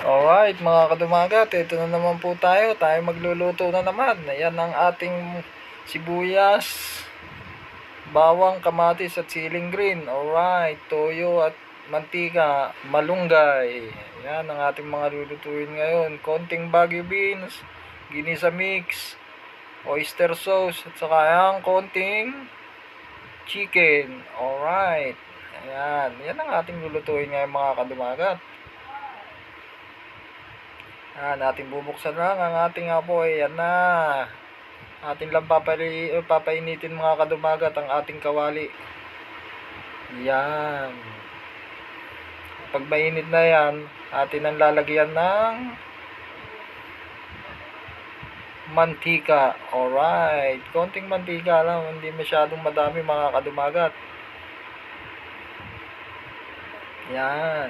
Alright mga kadumagat, ito na naman po tayo. Tayo magluluto na naman. Ayan ang ating sibuyas, bawang, kamatis at siling green. Alright, toyo at mantika, malunggay. Ayan ang ating mga lulutuin ngayon. Konting Baguio beans, ginisa mix, oyster sauce, at saka ang konting chicken. Alright. Ayan, yan ang ating lulutuin ngayon mga kadumagat. Natin bubuksan lang ang ating apoy. Yan na. Atin lang papainitin mga kadumagat ang ating kawali. Yan. Pag mainit na yan, atin ang lalagyan ng mantika. Alright. Konting mantika lang. Hindi masyadong madami mga kadumagat. Yan.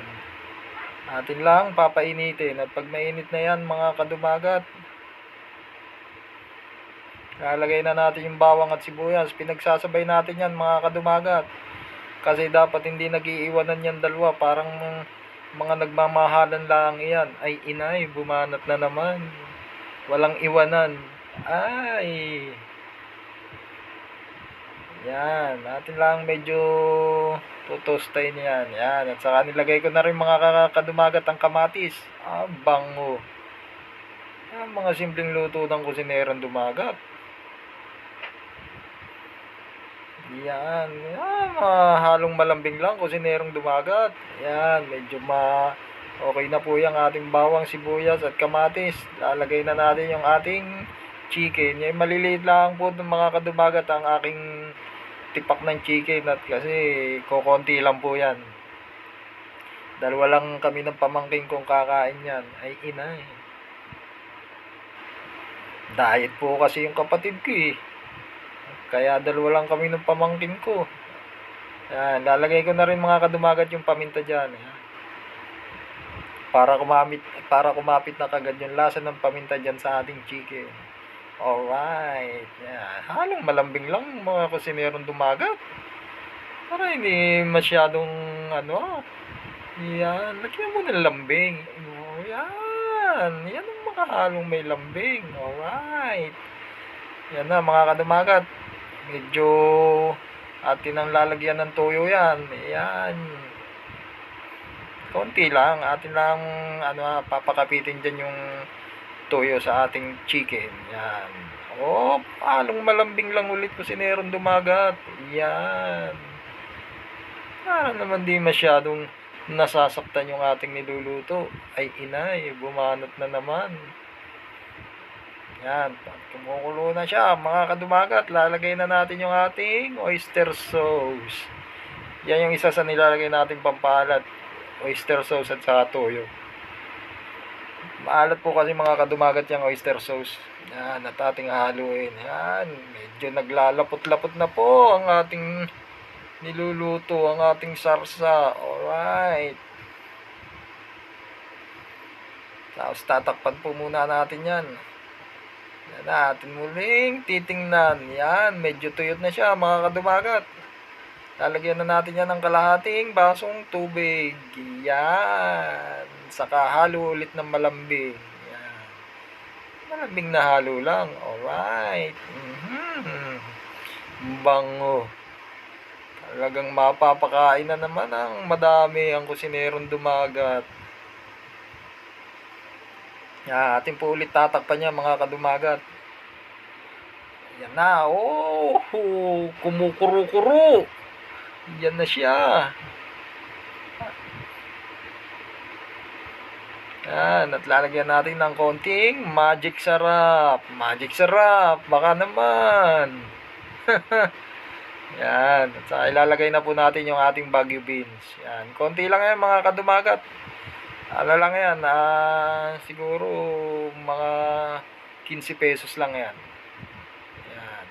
Atin lang papainitin. At pag mainit na yan mga kadumagat, lalagay na natin yung bawang at sibuyas. Pinagsasabay natin yan mga kadumagat. Kasi dapat hindi nag-iiwanan yan dalawa. Parang mga nagmamahalan lang yan. Ay inay, bumanat na naman. Walang iwanan. Ay. Yan. Natin lang medyo tutostayin yan. Yan. At saka nilagay ko na rin mga kadumagat ang kamatis. Bango. Yan, mga simpleng luto ng kusinerang dumagat. Yan. Yan. Halong malambing lang kusinerong dumagat. Yan. Medyo okay na po yung ating bawang, sibuyas at kamatis. Lalagay na natin yung ating chicken. Yan, maliliit lang po ng mga kadumagat ang aking tipak ng chicken at kasi kokonti lang po yan. Dalawa lang kami ng pamangking kong kakain yan. Ay inay. Diet po kasi yung kapatid ko eh. Kaya dalawa lang kami ng pamangkin ko. Yan, lalagay ko na rin mga kadumagat yung paminta dyan. Yan. Para kumapit na kagad yung lasa ng paminta dyan sa ating chicken. Alright. Yan. Halong malambing lang mga kusinerong dumagat. Para hindi masyadong yan. Lagyan mo ng lambing. Yan. Yan ang mga halong may lambing. Alright. Yan na mga kadumagat. Medyo atin ang lalagyan ng toyo yan. Yan. Konti lang. Atin lang papakapitin dyan yung toyo sa ating chicken. Yan. Halong malambing lang ulit kusinerong dumagat. Yan. Para naman di masyadong nasasaktan yung ating niluluto. Ay inay, bumanot na naman. Yan, kumukulo na siya mga kadumagat. Lalagay na natin yung ating oyster sauce. Yan yung isa sa nilalagay nating pampalat. Oyster sauce at saka toyo. Maalat po kasi mga kadumagat yung oyster sauce. Yan, at ating haluin. Yan, medyo naglalapot-lapot na po ang ating niluluto, ang ating sarsa. Alright. Tapos tatakpan po muna natin yan. Yan natin muling titingnan. Yan, medyo tuyot na siya mga kadumagat. Lalagyan na natin yan ng kalahating basong tubig. Yan. Saka halo ulit ng malambing. Yan. Malambing na halo lang. Alright. Bango. Talagang mapapakain na naman ang madami ang kusinerong dumagat. Yan, atin po ulit tatakpan niya mga kadumagat. Yan na. Kumukuro-kuro. Yan na siya. Yan, at lalagyan natin ng konting magic sarap. Magic sarap, baka naman. Yan, at saka ilalagay na po natin yung ating Baguio beans. Yan, konti lang yan mga kadumagat. Lang yan, siguro mga 15 pesos lang yan. Yan.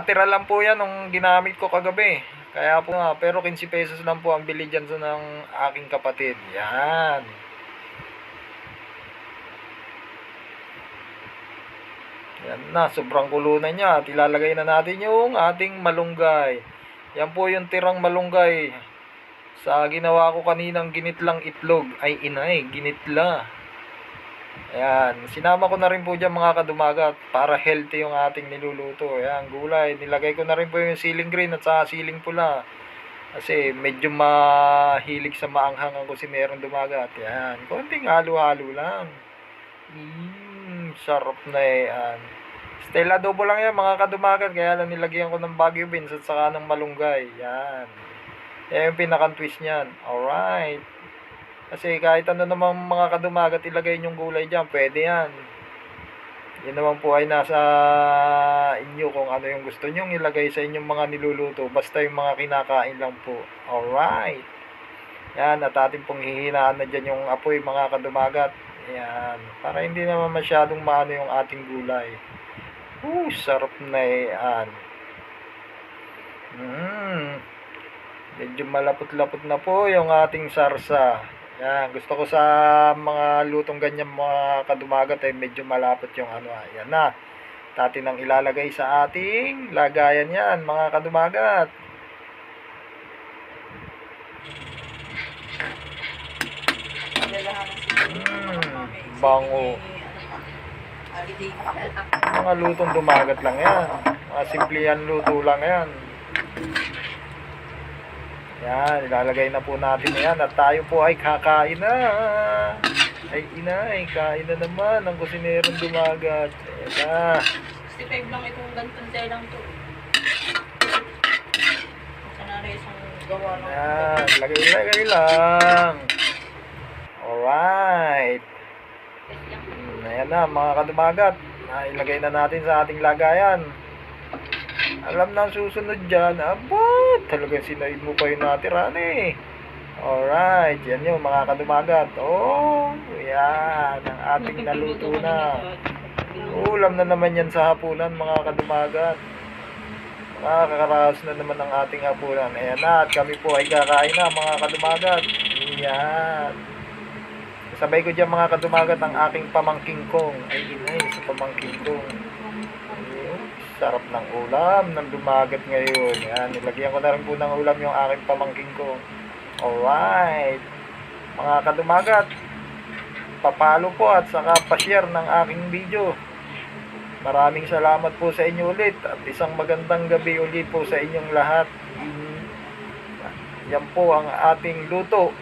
Tira lang po yan nung ginamit ko kagabi. Kaya po pero 15 pesos lang po ang bili dyan ng aking kapatid. Yan. Yan na, sobrang kulo na niya. At ilalagay na natin yung ating malunggay. Yan po yung tirang malunggay. Sa ginawa ko kaninang ginitlang itlog, ay inay, ginitla. Ayan, sinama ko na rin po dyan mga kadumagat para healthy yung ating niluluto. Ayan, gulay. Nilagay ko na rin po yung siling green at saka siling pula. Kasi medyo mahilig sa maanghang ang kusinerong dumagat. Ayan, konting halo-halo lang. Sarap na yan. Stella adobo lang yan mga kadumagat. Kaya lang nilagyan ko ng Baguio beans at saka ng malunggay. Yan. Yan yung pinakang-twist niyan. Alright. Kasi kahit ano naman mga kadumagat ilagay nyong gulay dyan, pwede yan. Yan naman po ay nasa inyo kung ano yung gusto nyong ilagay sa inyong mga niluluto. Basta yung mga kinakain lang po. Alright. Yan, at ating pong hihinaan na dyan yung apoy mga kadumagat. Yan. Para hindi naman masyadong maano yung ating gulay. Sarap na yan. Medyo malapot-lapot na po yung ating sarsa. Yan, gusto ko sa mga lutong ganyan mga kadumagat ay medyo malapot yung ano. Yan na. Atin ang ilalagay sa ating lagayan yan mga kadumagat. Bango. Mga lutong dumagat lang yan. Mga simplihan luto lang yan. Yan, ilalagay na po natin yan at tayo po ay kakain na. Ay inay, kain na naman ang kusinerong dumagat. Ayan na. 65 lang itong ganitong lang to. Sana rin isang gawa lang. Yan, lagay-lagay lang. Alright. Ayan na mga kadumagat. Ilagay na natin sa ating lagayan. Alam na ang susunod dyan. Abot! Talagang sinaid mo pa yung natiran eh. Alright. Yan yung mga kadumagat. Oh, yan. Ang ating naluto na. Ulam na naman yan sa hapunan mga kadumagat. Makakaraos na naman ang ating hapunan. Ayan na. At kami po ay kakain na mga kadumagat. Yan. Sabay ko dyan mga kadumagat ang aking pamangking kong. Ay inay sa pamangking kong. Sarap ng ulam ng dumagat ngayon. Yan, nilagyan ko na rin po ng ulam yung aking pamangking ko. Alright. Mga kadumagat, papalo po at saka pa-share ng aking video. Maraming salamat po sa inyo ulit at isang magandang gabi ulit po sa inyong lahat. Yan po ang ating luto.